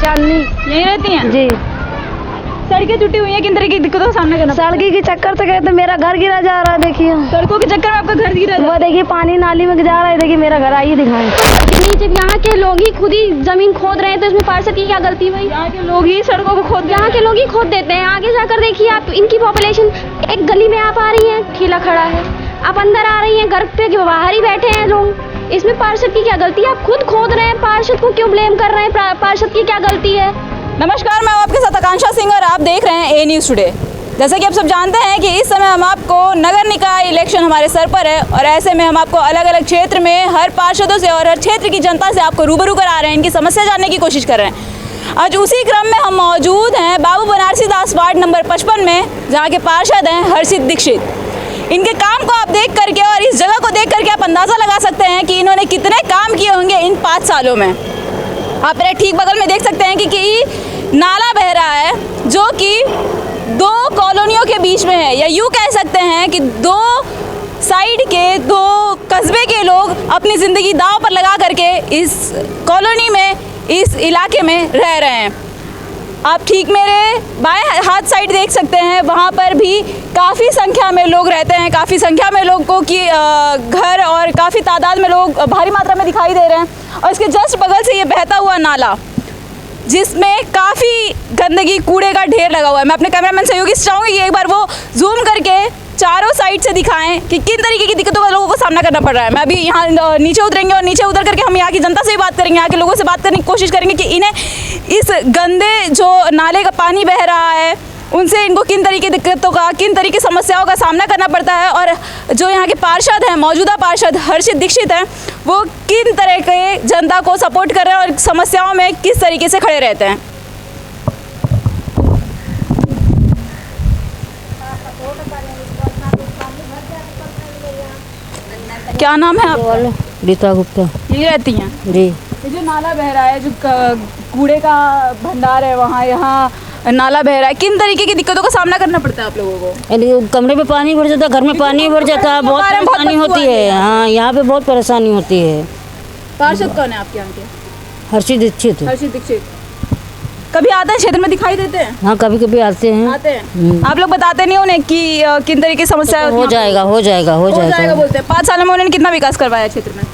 चांदनी। यहीं रहती हैं जी। सड़कें टूटी हुई हैं, किन तरह की दिक्कतों का सामना करना? सड़की के चक्कर से गए तो मेरा घर गिरा जा रहा है, देखिए। सड़कों के चक्कर में आपका घर गिरा? वो देखिए पानी नाली में जा रहा है, देखिए मेरा घर आइए दिखाएं। नीचे यहाँ के लोग ही खुद ही जमीन खोद रहे हैं, तो इसमें पार्षद की क्या गलती भाई? यहाँ के लोग ही सड़कों को खोद, यहाँ के लोग ही खोद देते हैं। आगे जाकर देखिए आप, इनकी पॉपुलेशन एक गली में आप आ रही है, ठेला खड़ा है, आप अंदर आ रही हैं, घर पे बाहर ही बैठे हैं लोग। इसमें पार्षद की क्या गलती है? आप खुद खोद रहे हैं, पार्षद को क्यों ब्लेम कर रहे हैं? पार्षद की क्या गलती है? नमस्कार, मैं आपके साथ आकांक्षा सिंह और आप देख रहे हैं ए न्यूज़ टुडे। जैसा कि आप सब जानते हैं कि इस समय हम आपको नगर निकाय इलेक्शन हमारे सर पर है और ऐसे में हम आपको अलग अलग क्षेत्र में हर पार्षदों से और हर क्षेत्र की जनता से आपको रूबरू करा रहे हैं, इनकी समस्या जानने की कोशिश कर रहे हैं। आज उसी क्रम में हम मौजूद हैं बाबू बनारसी दास वार्ड नंबर 55 में, जहाँ के पार्षद हैं हर्षित दीक्षित। इनके काम को आप देख करके और इस जगह को देख करके आप अंदाज़ा लगा सकते हैं कि इन्होंने कितने काम किए होंगे इन 5 सालों में। आप मेरे ठीक बगल में देख सकते हैं कि नाला बह रहा है जो कि 2 कॉलोनियों के बीच में है, या यूँ कह सकते हैं कि 2 साइड के 2 कस्बे के लोग अपनी ज़िंदगी दांव पर लगा करके इस कॉलोनी में, इस इलाके में रह रहे हैं। आप ठीक मेरे बाएं हाथ साइड देख सकते हैं, वहाँ पर भी काफ़ी संख्या में लोग रहते हैं, काफ़ी संख्या में लोगों की घर और काफ़ी तादाद में लोग भारी मात्रा में दिखाई दे रहे हैं। और इसके जस्ट बगल से ये बहता हुआ नाला, जिसमें काफ़ी गंदगी, कूड़े का ढेर लगा हुआ है। मैं अपने कैमरामैन सहयोगी से चाहूँगी कि एक बार वो जूम करके चारों साइड से दिखाएं कि किन तरीके की दिक्कतों का लोगों को सामना करना पड़ रहा है। मैं अभी यहाँ नीचे उतरेंगे और नीचे उतर करके हम यहाँ की जनता से भी बात करेंगे, यहाँ के लोगों से बात करने की कोशिश करेंगे कि इन्हें इस गंदे जो नाले का पानी बह रहा है उनसे इनको किन तरीके की दिक्कतों का, किन तरीके की समस्याओं का सामना करना पड़ता है। और जो यहाँ के पार्षद हैं, मौजूदा पार्षद हर्षित दीक्षित हैं, वो किन तरह के जनता को सपोर्ट कर रहे हैं और समस्याओं में किस तरीके से खड़े रहते हैं। क्या नाम है आपका? रीता गुप्ता। यहीं रहती हैं जी। ये जो नाला बह रहा है, जो कूड़े का भंडार है, वहाँ यहाँ नाला बह रहा है, किन तरीके की दिक्कतों का सामना करना पड़ता है आप लोगों को? कमरे में पानी भर जाता है, घर में पानी भर जाता है, बहुत परेशानी होती है। हाँ, यहाँ पे बहुत परेशानी होती है। पार्षद कौन है आपके यहाँ के? हर्षित दीक्षित। हर्षित दीक्षित कभी आते हैं, क्षेत्र में दिखाई देते हैं? हाँ, कभी कभी आते हैं। आते हैं। आप लोग बताते नहीं उन्हें कि किन तरीके की समस्या हो जाएगा बोलते हैं। 5 सालों में उन्होंने कितना विकास करवाया क्षेत्र में?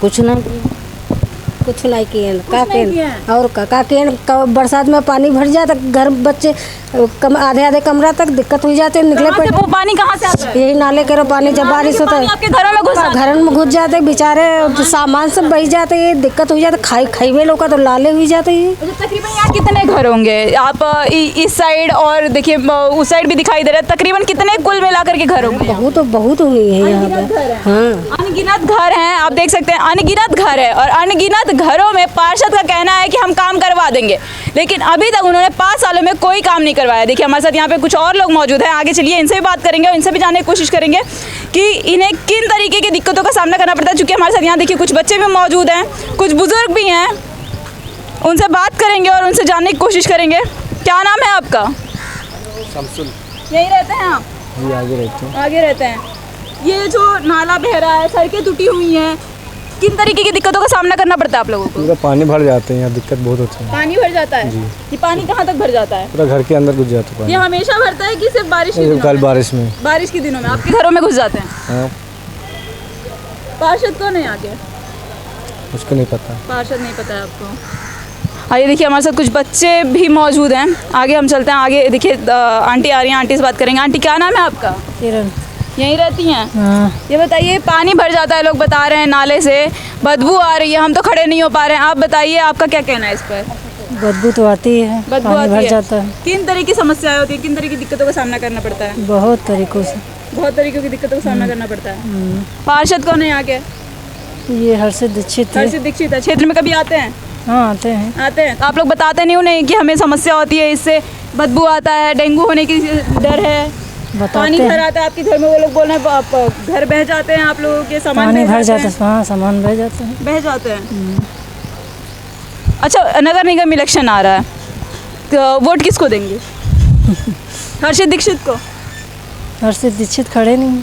कुछ नहीं किए और का बरसात में पानी भर जाता, घर बच्चे आधे कमरा तक दिक्कत हो जाते, निकले पे वो पानी कहाँ से आता है? यही नाले के पानी जब बारिश होता है आपके घरों में घुस जाते बेचारे, तो सामान सब बह जाते, ये दिक्कत हो जाती, खाइबे लोग का तो लाले हुई जाते हैं। तकरीबन यहाँ कितने घर होंगे? आप इस साइड और देखिए उस साइड भी दिखाई दे रहा है, तकरीबन कितने कुल मिलाकर के घर होंगे? बहुत हुई है यहाँ पे। हाँ, अनगिनत घर हैं, आप देख सकते हैं, अनगिनत घर है। और अनगिनत घरों में पार्षद का कहना है कि हम काम करवा देंगे, लेकिन अभी तक उन्होंने 5 सालों में कोई काम नहीं करवाया। देखिए हमारे साथ यहाँ पे कुछ और लोग मौजूद हैं, आगे चलिए इनसे भी बात करेंगे और इनसे भी जानने की कोशिश करेंगे कि इन्हें किन तरीके की दिक्कतों का सामना करना पड़ता है। चूँकि हमारे साथ यहाँ देखिए कुछ बच्चे भी मौजूद हैं, कुछ बुजुर्ग भी हैं, उनसे बात करेंगे और उनसे जानने की कोशिश करेंगे। क्या नाम है आपका? शमसुल। यहीं रहते हैं आप? जी, आगे रहते हैं। ये जो नाला बह रहा है, सड़कें टूटी हुई हैं, किन तरीके की दिक्कतों का सामना करना पड़ता है आप लोगों को? पूरा पानी भर जाते हैं, यहाँ दिक्कत बहुत होती है। पानी भर जाता है? ये पानी कहाँ तक भर जाता है? पूरा घर के अंदर घुस जाता है पानी। ये हमेशा भरता है कि सिर्फ बारिश के दिनों कल में? बारिश के दिनों में आपके घरों में घुस जाते हैं? हाँ। पार्षद कौन है यहाँ के? उसको नहीं पता। पार्षद नहीं पता है आपको? आइए देखिए हमारे साथ कुछ बच्चे भी मौजूद हैं, आगे हम चलते हैं। आगे देखिए आंटी आ रही हैं, आंटी से बात करेंगे। आंटी क्या नाम है आपका? यहीं रहती हैं? हाँ। ये बताइए, पानी भर जाता है, लोग बता रहे हैं नाले से बदबू आ रही है, हम तो खड़े नहीं हो पा रहे हैं, आप बताइए आपका क्या कहना है इस पर? बदबू तो आती है, बदबू पानी भर जाता है। किन तरह की समस्याएं होती है, किन तरह की दिक्कतों का सामना करना पड़ता है? बहुत तरीकों से, बहुत तरीकों की दिक्कतों का सामना करना पड़ता है। पार्षद कौन है यहाँ के? ये हर्षित दीक्षित है। हर्षित दीक्षित है। क्षेत्र में कभी आते हैं? हाँ, आते हैं। आप लोग बताते नहीं उन्हें कि हमें समस्या होती है, इससे बदबू आता है, डेंगू होने की डर है, पानी भर आता है आपके घर में? वो लोग बोल रहे हैं आप घर बह जाते हैं, आप लोगों के सामान पानी भर जाता है। हाँ, सामान बह जाते हैं। अच्छा, नगर निगम इलेक्शन आ रहा है, तो वोट किसको देंगे? हर्षित दीक्षित को? हर्षित दीक्षित खड़े नहीं,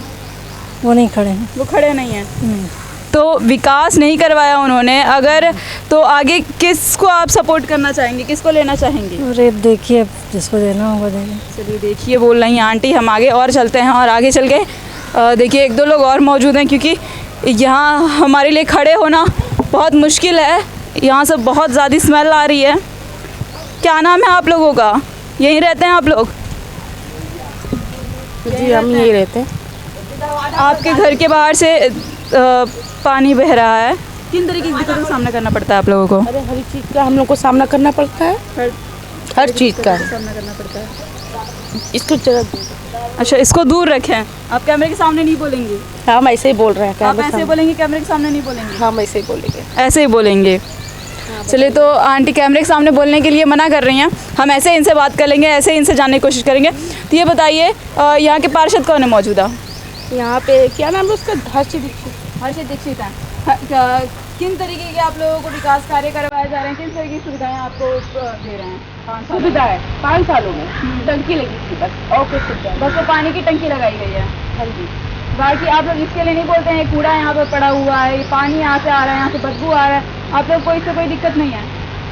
वो नहीं खड़े हैं। वो खड़े नहीं हैं। तो विकास नहीं करवाया उन्होंने, अगर तो आगे किसको आप सपोर्ट करना चाहेंगे, किसको लेना चाहेंगे? अरे देखिए जिसको देना होगा देंगे। चलिए देखिए बोल रही हैं आंटी, हम आगे और चलते हैं और आगे चल के देखिए एक दो लोग और मौजूद हैं, क्योंकि यहाँ हमारे लिए खड़े होना बहुत मुश्किल है, यहाँ से बहुत ज़्यादा स्मेल आ रही है। क्या नाम है आप लोगों का? यहीं रहते हैं आप लोग? जी हम यही रहते हैं। आपके घर के बाहर से पानी बह रहा है, किन तरीके की दिक्कतों का सामना करना पड़ता है आप लोगों को? अरे हर चीज़ का हम लोग को सामना करना पड़ता है, हर चीज़ का सामना करना पड़ता है। इसको जरा अच्छा, इसको दूर रखें। आप कैमरे के सामने नहीं बोलेंगे? हम ऐसे ही बोल रहे हैं। आप ऐसे बोलेंगे, कैमरे के सामने नहीं बोलेंगे? हम ऐसे ही बोलेंगे। ऐसे ही बोलेंगे। चलिए, तो आंटी कैमरे के सामने बोलने के लिए मना कर रही हैं, हम ऐसे इनसे बात कर लेंगे, ऐसे इनसे जानने की कोशिश करेंगे। तो ये बताइए यहाँ के पार्षद कौन है मौजूदा? यहाँ पे क्या नाम है उसका? हर्षित दीक्षित हैं। किन तरीके के आप लोगों को विकास कार्य करवाए जा रहे हैं, किन तरीके की सुविधाएं आपको दे रहे हैं? 5 साल सुविधा है 5 सालों में टंकी लगी थी बस, और कुछ सुविधा बस वो पानी की टंकी लगाई गई है। हाँ जी। बाकी आप लोग इसके लिए नहीं बोलते हैं कूड़ा यहाँ पर पड़ा हुआ है, ये पानी यहाँ से आ रहा है, यहाँ से बदबू आ रहा है, आप लोग को इससे कोई दिक्कत नहीं है?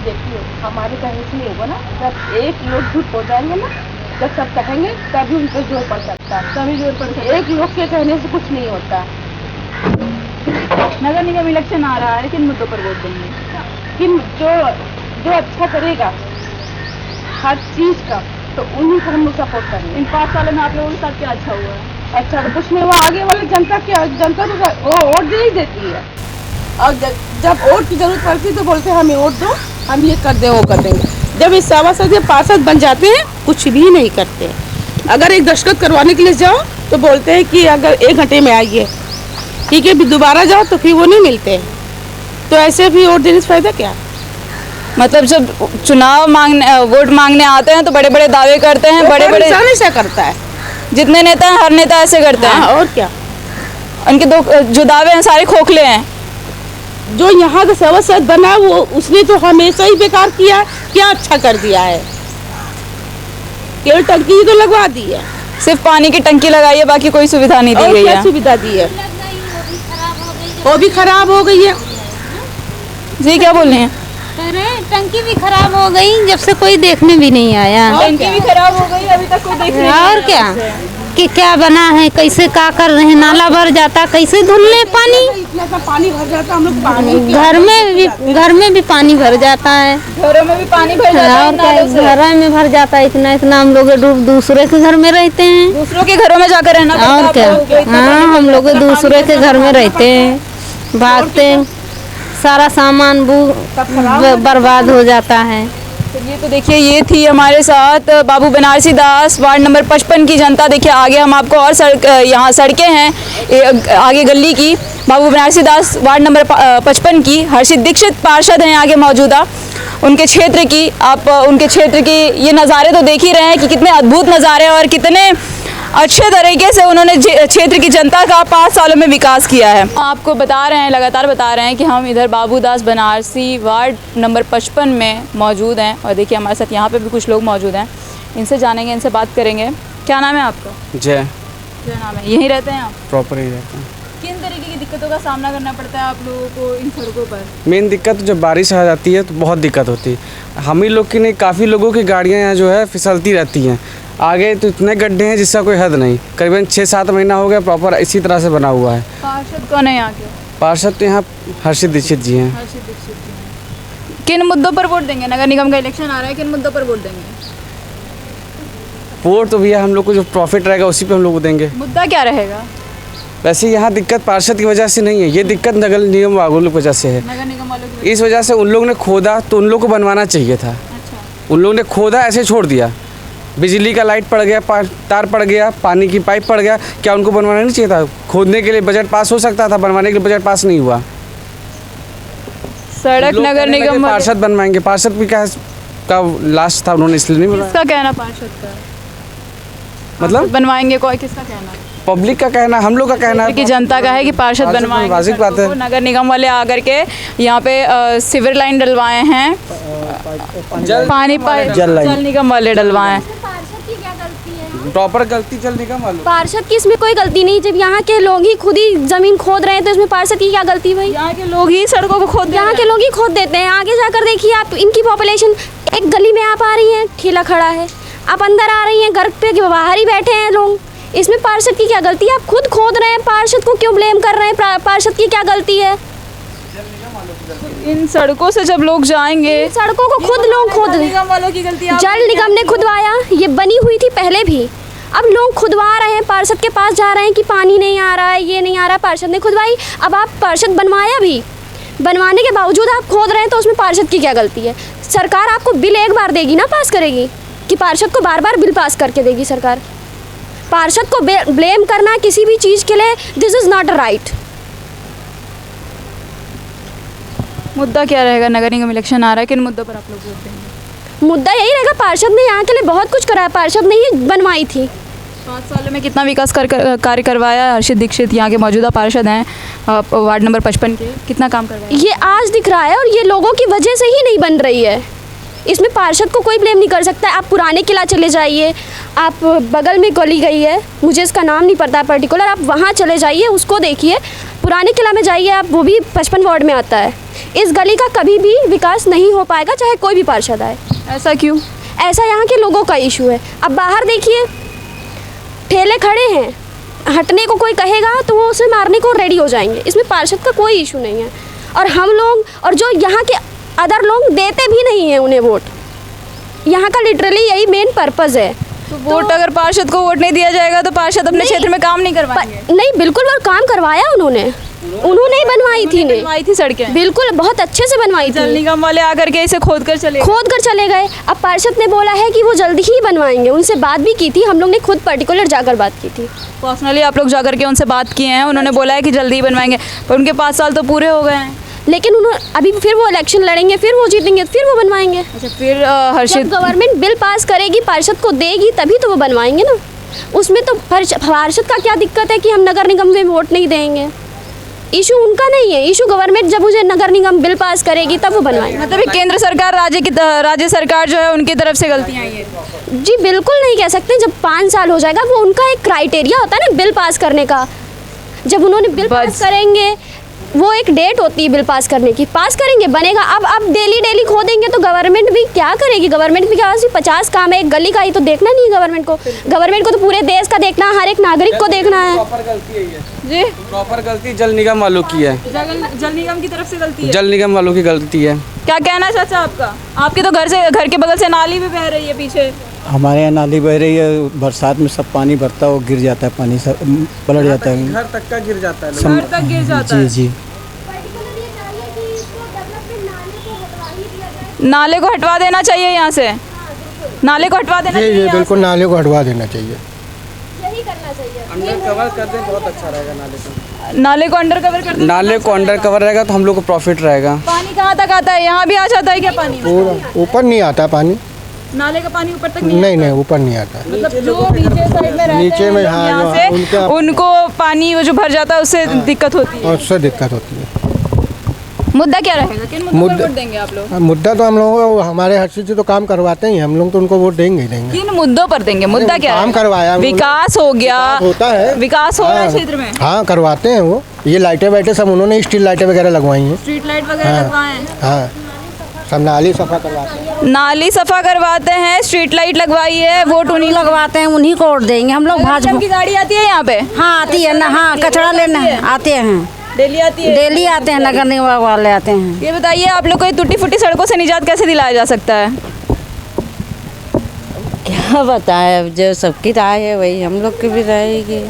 देखिए हमारे कहने से नहीं होगा ना, जब एक लोग झूठ हो जाएंगे ना, जब सब कहेंगे तभी उन पर जोर पड़ सकता है, तभी जोर पड़ सकता है। एक लोग के कहने से कुछ नहीं होता। नगर निगम इलेक्शन आ रहा है, किन मुद्दों पर वोट देंगे? कि जो अच्छा करेगा हर चीज़ का, तो उन्हीं को हम लोग सपोर्ट करेंगे। इन 5 सालों में आप लोगों के साथ क्या अच्छा हुआ है? अच्छा तो कुछ नहीं हुआ, आगे वाली जनता तो वो वोट दे ही देती है, और जब वोट की जरूरत पड़ती है तो बोलते हैं हमें वोट दो, हम ये कर दें वो कर देंगे। जब इस सभासद या पार्षद बन जाते हैं कुछ भी नहीं करते। अगर एक दस्तखत करवाने के लिए जाओ तो बोलते हैं कि अगर 1 घंटे में आइए, ठीक है, भी दोबारा जाओ तो फिर वो नहीं मिलते। तो ऐसे भी वोट देने से फायदा क्या? मतलब जब चुनाव मांगने वोट मांगने आते हैं तो बड़े बड़े दावे करते हैं, बड़े बड़े ऐसा करता है, जितने नेता हैं हर नेता ऐसे करते हैं। और क्या, उनके जो दावे हैं सारे खोखले हैं। जो यहाँ का सभासद बना वो उसने तो हमेशा ही बेकार किया, क्या अच्छा कर दिया है? केवल टंकी ही तो लगवा दी है, सिर्फ पानी की टंकी लगाई है, बाकी कोई सुविधा नहीं दी और गई क्या है। सुविधा दी है? वो भी खराब हो गई है। जी क्या बोल रहे हैं? अरे टंकी भी खराब हो गई, जब से कोई देखने भी नहीं आया। टंकी भी खराब हो गई, अभी तक कोई देख नहीं आया। और क्या कि क्या बना है, कैसे क्या कर रहे हैं, नाला भर जाता, कैसे धुल ले पानी, इतना सा पानी भर जाता, हम लोग पानी घर में भी पानी भर जाता है। घरों में भी पानी भर जाता है और क्या, नालों से। घर में भर जाता है, इतना हम लोग दूसरे के घर में रहते हैं। दूसरों के घरों में जाकर रहना पड़ता है और आप क्या, लोगों को, इतना हाँ, हम लोग दूसरे के घर में रहते हैं, भागते हैं, सारा सामान बर्बाद हो जाता है। चलिए, तो देखिए ये थी हमारे साथ बाबू बनारसी दास वार्ड नंबर 55 की जनता। देखिए आगे हम आपको और यहाँ सड़कें हैं आगे गली की। बाबू बनारसी दास वार्ड नंबर 55 की हर्षित दीक्षित पार्षद हैं आगे मौजूदा। उनके क्षेत्र की आप उनके क्षेत्र की ये नज़ारे तो देख ही रहे हैं कि कितने अद्भुत नज़ारे और कितने अच्छे तरीके से उन्होंने क्षेत्र की जनता का 5 सालों में विकास किया है। आपको बता रहे हैं, लगातार बता रहे हैं कि हम इधर बाबू दास बनारसी वार्ड नंबर 55 में मौजूद हैं और देखिए हमारे साथ यहाँ पे भी कुछ लोग मौजूद हैं, इनसे जानेंगे, इनसे बात करेंगे। क्या नाम है आपका? जय। क्या नाम है? यहीं रहते हैं आप? प्रॉपर ही रहते हैं। किन तरीके की दिक्कतों का सामना करना पड़ता है आप लोगों को इन सड़कों पर? मेन दिक्कत जब बारिश आ जाती है तो बहुत दिक्कत होती है। हम ही लोग की नहीं, काफ़ी लोगों की गाड़ियाँ यहाँ जो है फिसलती रहती हैं। आगे तो इतने गड्ढे हैं जिसका कोई हद नहीं। करीबन 6-7 महीना हो गया प्रॉपर इसी तरह से बना हुआ है। पार्षद कौन है यहाँ के? पार्षद तो यहाँ हर्षित दीक्षित जी हैं। हर्षित दीक्षित जी हैं। किन मुद्दों पर वोट देंगे? नगर निगम का इलेक्शन आ रहा है, किन मुद्दों पर वोट देंगे? वोट तो भैया हम लोग को जो प्रॉफिट रहेगा उसी पे हम लोग को देंगे। मुद्दा क्या रहेगा? वैसे यहाँ दिक्कत पार्षद की वजह से नहीं है, ये दिक्कत नगर निगम वालों की वजह से है। नगर निगम वालों की? इस वजह से उन लोगों ने खोदा तो उन लोग को बनवाना चाहिए था। अच्छा, उन लोगों ने खोदा ऐसे छोड़ दिया, बिजली का लाइट पड़ गया, तार पड़ गया, पानी की पाइप पड़ गया, क्या उनको बनवाना नहीं चाहिए था? खोदने के लिए बजट पास हो सकता था, बनवाने के लिए बजट पास नहीं हुआ। सड़क लोग नगर कहने लगे निगम पार्षद बनवाएंगे, पार्षद भी क्या का लास्ट था, उन्होंने इसलिए नहीं बनाया। किसका कहना पार्षद का? मतलब बनवाएंगे कोई, किसका कहना? पब्लिक का कहना, हम लोग का कहना है कि जनता का है कि पार्षद बनवाएंगे। वाजिब बात है। सड़कों को नगर निगम वाले आकर के यहाँ पे सीवर लाइन डलवाए हैं, पानी पाइप जल लाइन। जल निगम वाले डलवाए हैं। प्रॉपर गलती जल निगम वालों। पार्षद की इसमें कोई गलती नहीं, जब यहाँ के लोग ही खुद ही ज़मीन खोद रहे हैं तो इसमें पार्षद की क्या गलती भाई? यहाँ के लोग ही सड़कों को खोद यहाँ के लोग ही खोद देते हैं। आगे जाकर देखिए आप, इनकी पॉपुलेशन, एक गली में आप आ रही हैं, ठेला खड़ा है, आप अंदर आ रही हैं, घर पे बाहर ही बैठे हैं लोग, इसमें पार्षद की क्या गलती है? आप खुद खोद रहे हैं, पार्षद को क्यों ब्लेम कर रहे हैं? पार्षद की क्या गलती है? इन सड़कों से जब लोग जाएंगे, सड़कों को खुद लोग खोद रहे हैं। निगम वालों की गलती है। जल निगम ने खुदवाया, ये बनी हुई थी पहले भी, अब लोग खुदवा रहे हैं, पार्षद के पास जा रहे हैं कि पानी नहीं आ रहा है, ये नहीं आ रहा, पार्षद ने खुदवाई। अब आप पार्षद बनवाया भी, बनवाने के बावजूद आप खोद रहे हैं, तो उसमें पार्षद की क्या गलती है? सरकार आपको बिल एक बार देगी ना, पास करेगी, कि पार्षद को बार बार बिल पास करके देगी सरकार? पार्षद को ब्लेम करना किसी भी चीज़ के लिए, दिस इज़ नॉट राइट। मुद्दा क्या रहेगा? नगर निगम इलेक्शन आ रहा है, किन मुद्दों पर आप लोग वोट देंगे? मुद्दा यही रहेगा, पार्षद ने यहाँ के लिए बहुत कुछ करा है, पार्षद ने ही बनवाई थी। 5 सालों में कितना विकास कार्य करवाया है हर्षित दीक्षित, यहाँ के मौजूदा पार्षद हैं वार्ड नंबर 55 के, कितना काम करवाया? ये आज दिख रहा है और ये लोगों की वजह से ही नहीं बन रही है। इसमें पार्षद को कोई ब्लेम नहीं कर सकता है। आप पुराने किला चले जाइए, आप बगल में गली गई है, मुझे इसका नाम नहीं पता पर्टिकुलर, आप वहाँ चले जाइए, उसको देखिए, पुराने किला में जाइए आप, वो भी 55 वार्ड में आता है। इस गली का कभी भी विकास नहीं हो पाएगा, चाहे कोई भी पार्षद आए। ऐसा क्यों? ऐसा यहाँ के लोगों का इशू है। अब बाहर देखिए, ठेले खड़े हैं, हटने को कोई कहेगा तो वो उसे मारने को रेडी हो जाएंगे। इसमें पार्षद का कोई इशू नहीं है। और हम लोग, और जो यहाँ के अदर लोग देते भी नहीं हैं उन्हें वोट, यहाँ का लिटरली यही मेन पर्पज़ है। तो वोट अगर पार्षद को वोट नहीं दिया जाएगा तो पार्षद अपने क्षेत्र में काम नहीं करवाएंगे? नहीं, बिल्कुल वो काम करवाया उन्होंने ही बनवाई थी, ने बनवाई थी सड़कें, बिल्कुल बहुत अच्छे से बनवाई जल थी। निगम वाले आकर के इसे खोद कर चले गए। अब पार्षद ने बोला है कि वो जल्दी ही बनवाएंगे, उनसे बात भी की थी, हम लोग ने खुद पर्टिकुलर जाकर बात की थी। पर्सनली आप लोग जाकर के उनसे बात किए हैं? उन्होंने बोला है कि जल्दी ही बनवाएंगे, पर उनके 5 साल तो पूरे हो गए हैं। लेकिन उन्होंने अभी फिर वो इलेक्शन लड़ेंगे, फिर वो जीतेंगे, फिर वो बनवाएंगे। अच्छा, फिर हर्षित जब गवर्नमेंट बिल पास करेगी, पार्षद को देगी, तभी तो वो बनवाएंगे ना। उसमें तो पार्षद का क्या दिक्कत है कि हम नगर निगम में वोट नहीं देंगे? इशू उनका नहीं है, इशू गवर्नमेंट जब मुझे नगर निगम बिल पास करेगी तब वो बनवाएंगे। मतलब केंद्र सरकार, राज्य सरकार जो है उनकी तरफ से गलतियाँ हैं ये? जी बिल्कुल नहीं कह सकते। जब 5 साल हो जाएगा, वो उनका एक क्राइटेरिया होता है ना बिल पास करने का। जब उन्होंने बिल पास करेंगे, वो एक डेट होती है बिल पास करने की, पास करेंगे, बनेगा। अब डेली खोदेंगे तो गवर्नमेंट भी क्या करेगी? गवर्नमेंट भी क्या, 50 काम है, एक गली का ही तो देखना नहीं है गवर्नमेंट को। गवर्नमेंट को तो पूरे देश का देखना है, हर एक नागरिक को देखना है। प्रॉपर गलती है ये जी, प्रॉपर गलती जल निगम वालों की है। जल निगम की तरफ से गलती है? जल निगम वालों की गलती है। क्या कहना चाचा आपका? आपके तो घर के बगल से नाली भी बह रही है पीछे। हमारे यहाँ नाली बह रही है, बरसात में सब पानी भरता है, वो गिर जाता है, पानी सब पलट जाता है, घर तक का गिर जाता है, घर तक गिर जाता है। जी। नाले को हटवा देना चाहिए यहाँ से, नाले को हटवा देना चाहिए। जी बिल्कुल, नाले को हटवा देना चाहिए। यही करना चाहिए। अंडर कवर कर दे, बहुत अच्छा रहेगा। नाले को अंडर कवर कर दें, नाले को अंडर कवर रहेगा तो हम लोग को प्रॉफिट रहेगा। पानी कहाँ तक आता है? यहाँ भी आ जाता है क्या पानी? ऊपर नहीं आता पानी, नाले का पानी ऊपर तक नहीं ऊपर नहीं आता। मतलब जो नीचे साइड में रहते नीचे में, हैं हाँ, यहाँ से उनको पानी वो जो भर जाता है उससे दिक्कत होती है। उससे दिक्कत होती है। मुद्दा क्या रहेगा? किन मुद्दों पर वोट देंगे आप लोग? मुद्दा तो हम लोग, हमारे हर्षित जी तो काम करवाते हैं, हम लोग तो उनको वोट देंगे ही देंगे। किन मुद्दों पर देंगे? मुद्दा क्या काम रहेगा? करवाया, विकास हो गया, होता है, विकास हो रहा है क्षेत्र में। हाँ करवाते हैं वो। ये लाइटें वाइटें सब उन्होंने स्ट्रीट लाइटें वगैरह लगवाई हैं। स्ट्रीट लाइट वगैरह लगवाए हैं? हाँ, सब नाली सफा करवाते हैं। नाली सफा करवाते हैं, स्ट्रीट लाइट लगवाई है, वोट उन्हीं लगवाते हैं, उन्हीं को वोट देंगे हम लोग। भाजपा की गाड़ी आती है यहाँ पे? हाँ आती है ना, हाँ कचरा लेना आते हैं, डेली आती है? डेली आते हैं, नगर निगम वाले आते हैं। ये बताइए आप लोग को ये टूटी फूटी सड़कों से निजात कैसे दिलाया जा सकता है? क्या बताएं, अब जो सबकी राय है वही हम लोग की भी रहेगी।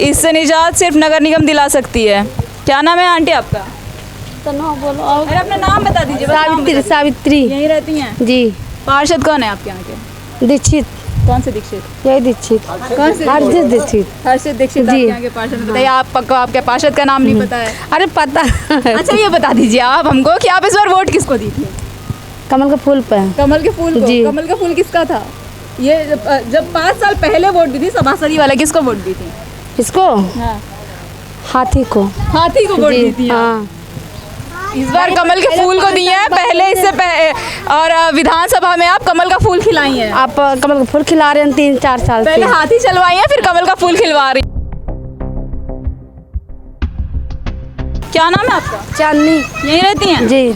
इससे निजात सिर्फ नगर निगम दिला सकती है। क्या नाम है आंटी आपका? बोलो। अरे अपना नाम बता दीजिए। सावित्री। सावित्री यहीं रहती हैं? जी। पार्षद कौन है आपके यहाँ के? दीक्षित। कौन से दीक्षित? यही दीक्षित। कौन से? हर्षित दीक्षित। हर्षित दीक्षित जी। आपके यहाँ के पार्षद। बताइए आपको आपके पार्षद का नाम नहीं पता है? अरे पता। अच्छा ये बता दीजिए आप हमको कि आप इस बार वोट किसको दी थी? कमल के फूल पे। कमल के फूल को? जी। कमल का फूल किसका था? ये जब 5 साल पहले वोट दी थी सभासदी वाला, किसको वोट दी थी? इसको हाँ, हाथी को। हाथी को वोट दी थी। हाँ। इस बार कमल के फूल को दिए हैं, पहले इससे और विधानसभा में आप कमल का फूल खिलाई हैं। आप कमल का फूल खिला रहे हैं 3-4 साल पहले से। हाथी चलवाई हैं, फिर कमल का फूल खिलवा रही। क्या नाम है आपका? चांदनी। यहीं रहती हैं? जी।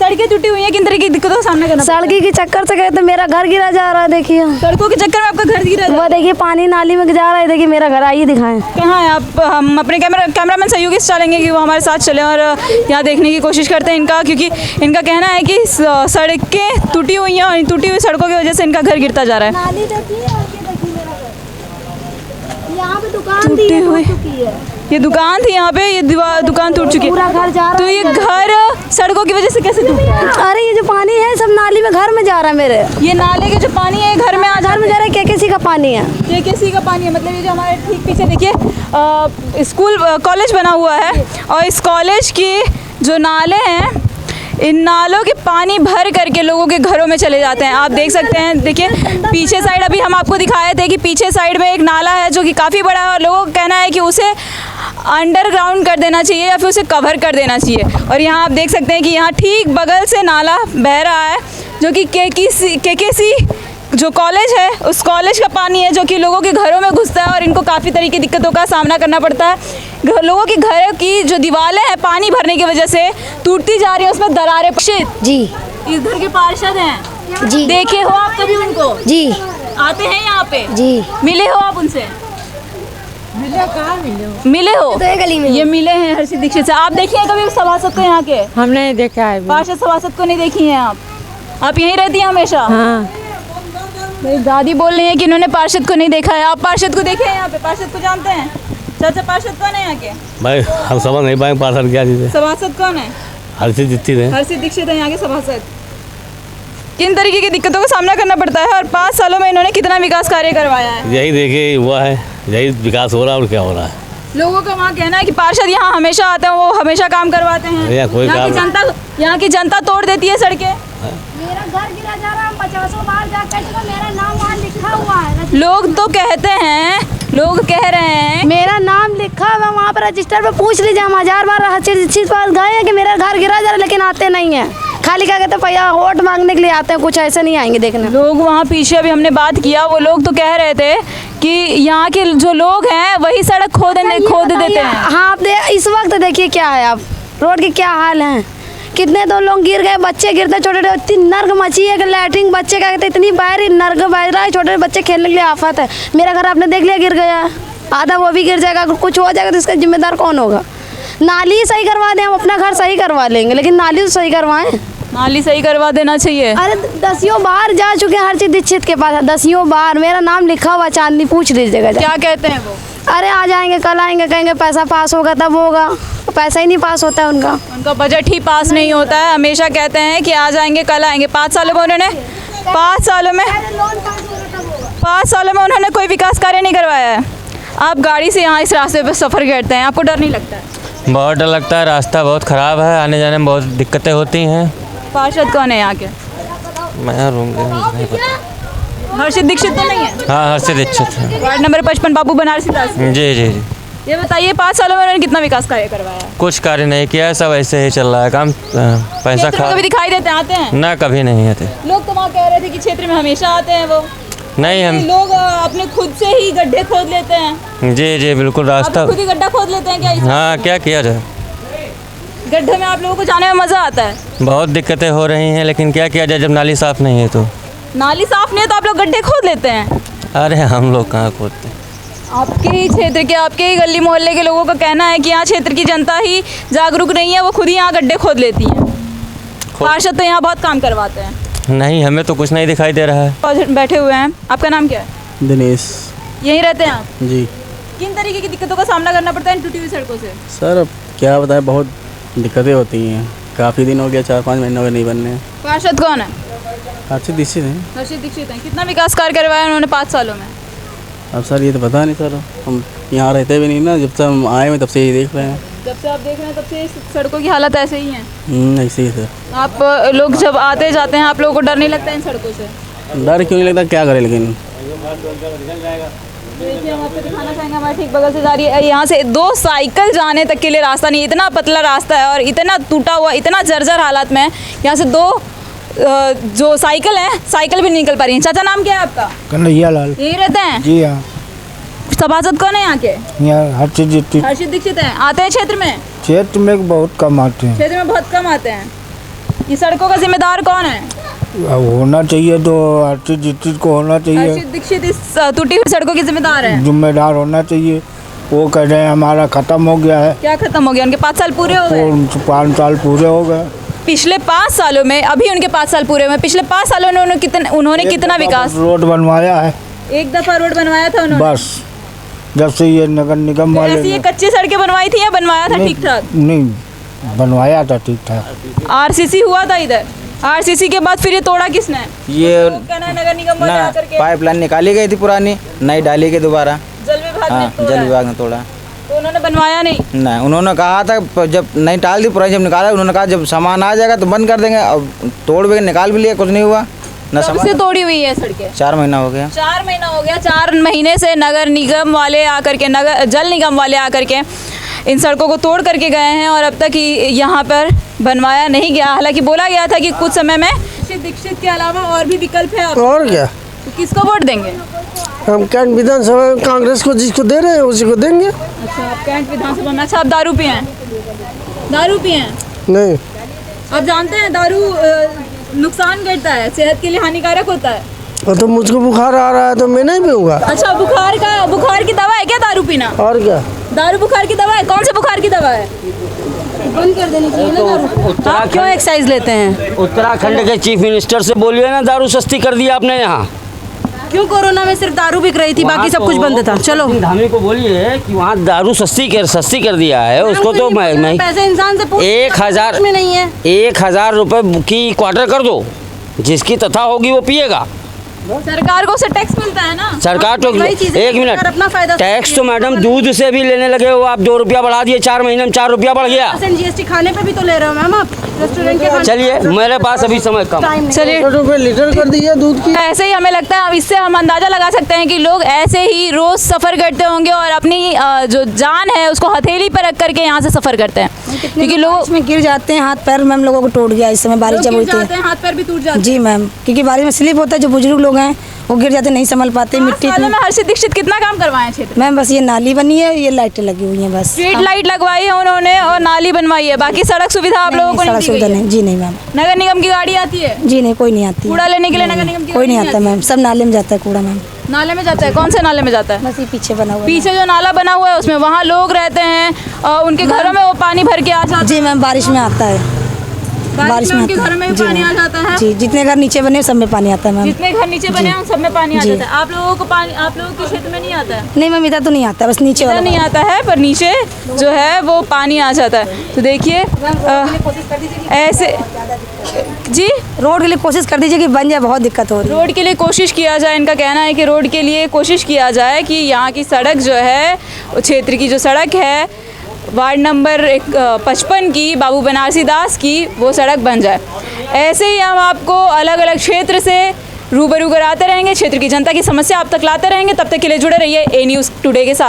सड़कें टूटी हुई हैं, किन तरह की दिक्कतों का सामना करना? सड़की के चक्कर से गए तो मेरा घर गिरा जा रहा है, देखिए। सड़कों के चक्कर में आपका घर गिरा है? वो देखिए पानी नाली में जा रहा है, देखिए मेरा घर, आइए दिखाएं। कहाँ है आप? हम अपने कैमरामैन सहयोगी से चलेंगे कि वो हमारे साथ चलें और यहाँ देखने की कोशिश करते हैं इनका, क्योंकि इनका कहना है कि सड़कें टूटी हुई हैं और इन टूटी हुई सड़कों की वजह से इनका घर गिरता जा रहा है। नाली देखिए और ये देखिए मेरा घर। यहाँ पे दुकान टूटी थी, हुई। टूट चुकी है। ये दुकान थी यहाँ पे, ये दुकान टूट चुकी पूरा है। घर जा रहा तो है। ये घर सड़कों की वजह से कैसे टूट रहा है? अरे ये जो पानी है सब नाली में घर में जा रहा है मेरे। ये नाले के जो पानी है घर में घर में जा रहा है, केकेसी का पानी है। ये किसी का पानी है, मतलब ये जो हमारे ठीक पीछे देखिए स्कूल कॉलेज बना हुआ है और इस कॉलेज की जो नाले हैं, इन नालों के पानी भर करके लोगों के घरों में चले जाते हैं। आप देख सकते हैं, देखिए पीछे साइड अभी हम आपको दिखाए थे कि पीछे साइड में एक नाला है जो कि काफ़ी बड़ा है और लोगों का कहना है कि उसे अंडरग्राउंड कर देना चाहिए या फिर उसे कवर कर देना चाहिए। और यहाँ आप देख सकते हैं कि यहाँ ठीक बगल से नाला बह रहा है जो कि केकेसी जो कॉलेज है उस कॉलेज का पानी है जो कि लोगों के घरों में घुसता है और इनको काफ़ी तरह की दिक्कतों का सामना करना पड़ता है। लोगों के घर की जो दीवारें हैं पानी भरने की वजह से टूटती जा रही है, उसमें दरारें। जी। इधर के पार्षद हैं जी। देखे हो आप कभी उनको? जी। आते हैं यहाँ पे? जी। मिले हो आप उनसे? मिले हो? तो ये गली में ये मिले हैं हर्षित दीक्षित से। आप देखिए कभी उस सभासद को यहाँ के? हमने देखा है। पार्षद सभासद को नहीं देखी हैं आप यहीं रहती हैं हमेशा? हाँ। मेरी दादी बोल रही है कि इन्होंने पार्षद को नहीं देखा है। आप पार्षद को देखे हैं यहाँ पे? पार्षद को जानते हैं? चाचा पार्षद कौन है यहाँ के? भाई हम समझ नहीं पाए पार्षद क्या चीज़ है। सभासद कौन है? हर्षित दीक्षित है। हर्षित दीक्षित है यहाँ के सभासद। किन तरीके की दिक्कतों का सामना करना पड़ता है और 5 सालों में इन्होंने कितना विकास कार्य करवाया है? यही देखे हुआ है, यही विकास हो रहा है और क्या हो रहा है। लोगों का वहाँ कहना है कि पार्षद यहाँ हमेशा आते हैं, वो हमेशा काम करवाते हैं। यहाँ की जनता तोड़ देती है सड़कें। मेरा घर गिरा जा रहा है, 50 बार जाकर मेरा नाम वहाँ लिखा हुआ है। लोग तो कहते हैं, लोग कह रहे हैं मेरा नाम लिखा हुआ वहाँ पर रजिस्टर पे, पूछ लीजिए। हम 1000 बार हर पास गए हैं कि मेरा घर गिरा जा रहा है, लेकिन आते नहीं है। खाली क्या कहते हैं, भैया वोट मांगने के लिए आते हैं, कुछ ऐसे नहीं आएंगे देखने। लोग वहाँ पीछे अभी हमने बात किया, वो लोग तो कह रहे थे कि यहाँ के जो लोग हैं वही सड़क खोद देते हैं। हाँ, आप इस वक्त देखिए क्या है, आप रोड के क्या हाल हैं। कितने तो लोग गिर गए, बच्चे गिरते छोटे छोटे, इतनी नर्क मची है कि लैटरिन बच्चे क्या कहते हैं, इतनी बाहर नर्क बह रहा है, छोटे बच्चे खेलने के लिए आफत है। मेरा घर आपने देख लिया गिर गया, आधा वो भी गिर जाएगा। अगर कुछ हो जाएगा तो इसका जिम्मेदार कौन होगा? नाली सही करवा दें, हम अपना घर सही करवा लेंगे, लेकिन नाली तो सही करवाएं। नाली सही करवा देना चाहिए। अरे 10 बार जा चुके हैं हर्षित दीक्षित के पास, 10 बार। मेरा नाम लिखा हुआ चांदनी, पूछ लीजिएगा। क्या कहते हैं वो? अरे आ जाएंगे, कल आएंगे, कहेंगे पैसा पास होगा तब होगा। पैसा ही नहीं पास होता है उनका बजट ही पास नहीं होता है। हमेशा कहते हैं कि आ जाएंगे कल आएंगे। 5 सालों में उन्होंने 5 सालों में उन्होंने कोई विकास कार्य नहीं करवाया है। आप गाड़ी से यहाँ इस रास्ते पर सफ़र करते हैं, आपको डर नहीं लगता है? बहुत डर लगता है, रास्ता बहुत ख़राब है, आने जाने में बहुत दिक्कतें होती हैं। पार्षद कौन है यहाँ के? मैं रूम नहीं पता। हर्षित दीक्षित तो नहीं है? हाँ, हर्षित दीक्षित है। वार्ड नंबर 55 बाबू बनारसी दास। जी जी जी। ये बताइए 5 सालों में उन्होंने कितना विकास कार्य करवाया है? कुछ कार्य नहीं किया है, सब ऐसे ही चल रहा है काम। पैसा खा कभी दिखाई देते आते हैं ना, कभी नहीं आते। लोग तो वहाँ कह रहे थे कि क्षेत्र में हमेशा आते हैं वो। नहीं, हम लोग अपने खुद से ही गड्ढे खोद लेते हैं। जी जी बिल्कुल, रास्ता खुद ही गड्ढा खोद लेते हैं क्या? हाँ, क्या किया जाए। गड्ढे में आप लोगों को जाने में मज़ा आता है? बहुत दिक्कतें हो रही हैं, लेकिन क्या किया जाए जब नाली साफ़ नहीं है तो। नाली साफ़ नहीं है तो आप लोग गड्ढे खोद लेते हैं? अरे हम लोग कहाँ खोदते हैं। आपके ही क्षेत्र के, आपके ही गली मोहल्ले के लोगों का कहना है कि यहाँ क्षेत्र की जनता ही जागरूक नहीं है, वो खुद ही यहाँ गड्ढे खोद लेती है। पार्षद तो यहाँ बहुत काम करवाते हैं। नहीं, हमें तो कुछ नहीं दिखाई दे रहा है। बैठे हुए हैं, आपका नाम क्या है? दिनेश। यहीं रहते हैं आप? जी। किन तरीके की दिक्कतों का सामना करना पड़ता है इन टूटी हुई सड़कों से? सर अब क्या बताएं, बहुत दिक्कतें होती हैं। काफ़ी दिन हो गया, 4-5 महीने हो गए नहीं बनने। पार्षद कौन है? हर्षित दीक्षित हैं। हर्षित दीक्षित हैं। कितना विकास कार्य करवाया उन्होंने 5 सालों में? अब सर ये तो पता नहीं सर, हम यहाँ रहते भी नहीं ना, जब से हम आए हैं तब से यही देख रहे हैं। जब से आप देख रहे हैं तब से सड़कों की हालत ऐसे ही है? ऐसे ही सर। आप लोग जब आते जाते हैं, आप लोगों को डर नहीं लगता इन सड़कों से? डर क्यों नहीं लगता, क्या करें, लेकिन देखिए हम आपको दिखाना चाहेंगे, हमारे ठीक बगल से जा रही है, यहाँ से 2 साइकिल जाने तक के लिए रास्ता नहीं, इतना पतला रास्ता है और इतना टूटा हुआ, इतना जर्जर हालत में है। यहाँ से 2 जो साइकिल है, साइकिल भी नहीं निकल पा रही है। चाचा नाम क्या है आपका? कन्हैया लाल। यही रहते हैं? जी हाँ। सभासद कौन है यहाँ के? यहाँ हर्षित दीक्षित हैं। आते हैं क्षेत्र में? क्षेत्र में बहुत कम आते हैं। क्षेत्र में बहुत कम आते हैं। ये सड़कों का जिम्मेदार कौन है? होना चाहिए तो हर्षित दीक्षित को होना चाहिए। हर्षित दीक्षित इस टूटी हुई सड़कों की जिम्मेदार है। जिम्मेदार होना चाहिए। वो कह रहे हैं हमारा खत्म हो गया है। क्या खत्म हो गया? उनके 5 साल पूरे हो गए। 5 साल पूरे हो गए। पिछले 5 सालों में, अभी उनके 5 साल पूरे हुए, पिछले 5 सालों में उन्होंने कितना विकास? रोड बनवाया है। एक दफा रोड बनवाया था उन्होंने? बस जब से ये नगर निगम वाले ऐसी ये कच्ची सड़कें बनवाई थी या बनवाया था ठीक ठाक? नहीं बनवाया था ठीक ठाक। आरसीसी हुआ था इधर, आरसीसी के बाद फिर ये तोड़ा किसने? ये नगर निगम वाले आकर के पाइपलाइन निकाली गई थी पुरानी, नई डाली गई दोबारा। जल विभाग हाँ, ने जल विभाग ने तोड़ा। तो उन्होंने बनवाया नहीं? नहीं, उन्होंने कहा था जब नई डाल दी पुरानी, जब निकाला उन्होंने कहा जब सामान आ जाएगा तो बंद कर देंगे। अब तोड़ भी निकाल भी लिया, कुछ नहीं हुआ ना। कब से तोड़ी हुई है सड़कें? 4 महीना हो गया। 4 महीना हो गया। 4 महीने से नगर निगम वाले आकर के, जल निगम वाले आकर के इन सड़कों को तोड़ करके गए हैं और अब तक यहाँ पर बनवाया नहीं गया। हालांकि बोला गया था कि कुछ समय में दीक्षित के अलावा और भी विकल्प है। और क्या, तो किसको वोट देंगे? हम कैंट विधानसभा में कांग्रेस को जिसको दे रहे हैं उसी को देंगे। अच्छा, आप कैंट विधानसभा में। अच्छा, आप दारू पिए हैं? दारू पिए हैं? नहीं। आप जानते हैं दारू नुकसान करता है, सेहत के लिए हानिकारक होता है। और तो मुझको बुखार आ रहा है तो मैं नहीं पीऊँगा। अच्छा, बुखार की दवा है क्या दारू पीना? और क्या, दारू बुखार की दवा है? कौन से बुखार की दवा है? बंद कर देनी चाहिए ना दारू। आप क्यों एक्साइज लेते हैं? उत्तराखंड के चीफ मिनिस्टर से बोलिए ना, दारू सस्ती कर दी आपने यहाँ। क्यों? कोरोना में सिर्फ दारू बिक रही थी, बाकी सब कुछ बंद था। चलो धामी को बोलिए कि वहाँ दारू सस्ती कर दिया है उसको। तो मैं पैसे इंसान से 1000 में नहीं है। 1000 रुपये की क्वार्टर कर दो, जिसकी तथा होगी वो पिएगा। सरकार को से टैक्स मिलता है ना। सरकार तो एक मिनट, अपना फायदा टैक्स तो मैडम दूध से भी लेने लगे हो आप। 2 रुपया बढ़ा दिए, 4 महीने में 4 रुपया बढ़ गया। जीएसटी खाने पे भी तो ले रहे हो मैम आप, रेस्टोरेंट के। चलिए, मेरे पास अभी समय कम, चलिए रुपये लीटर कर दिया दूध की। ऐसे ही हमें लगता है, इससे हम अंदाजा लगा सकते हैं कि लोग ऐसे ही रोज सफर करते होंगे और अपनी जो जान है उसको हथेली पर रख करके यहाँ से सफर करते हैं। क्योंकि लोग में गिर जाते हैं, हाथ पैर मैम लोगों को टूट गया इस समय बारिश जब होती है। हाथ पैर भी टूट जाते हैं। जी मैम, क्योंकि बारिश में स्लिप होता है, जो बुजुर्ग लोग हैं वो गिर जाते, नहीं संभल पाते मिट्टी में। हर्षित दीक्षित कितना काम करवाए हैं क्षेत्र? मैम बस ये नाली बनी है, ये लाइटें लगी हुई हैं बस। स्ट्रीट लाइट लगवाई है उन्होंने और नाली बनवाई है, बाकी सड़क सुविधा आप लोगों को सड़क सुविधा नहीं। जी नहीं मैम। नगर निगम की गाड़ी आती है? जी नहीं, कोई नहीं आती। कूड़ा लेने के लिए नगर निगम की कोई नहीं आता मैम, सब नाले में जाता है कूड़ा मैम। नाले में जाता है? कौन से नाले में जाता है? बस ये पीछे बना हुआ है। पीछे जो नाला बना हुआ है उसमें वहाँ लोग रहते हैं, उनके घरों में वो पानी भर के आ जाता है। जी मैम, बारिश में आता है। बारिश में उनके घर में पानी आ जाता है। जी, जितने घर नीचे बने सब में पानी आता है मैम। जितने घर नीचे बने हैं सब में पानी आ जाता है। आप लोगों को पानी, आप लोगों के क्षेत्र में नहीं आता है? नहीं मैम, इधर तो नहीं आता, बस नीचे वाला नहीं आता है, पर नीचे जो है वो पानी आ जाता है। तो देखिए ऐसे, जी रोड के लिए कोशिश कर दीजिए कि बन जाए, बहुत दिक्कत हो रही है। रोड के लिए कोशिश किया जाए, इनका कहना है कि रोड के लिए कोशिश किया जाए कि यहाँ की सड़क जो है, क्षेत्र की जो सड़क है वार्ड नंबर 55 की, बाबू बनारसी दास की, वो सड़क बन जाए। ऐसे ही हम आपको अलग अलग क्षेत्र से रूबरू कराते रहेंगे, क्षेत्र की जनता की समस्या आप तक लाते रहेंगे। तब तक के लिए जुड़े रहिए ए न्यूज़ टुडे के साथ।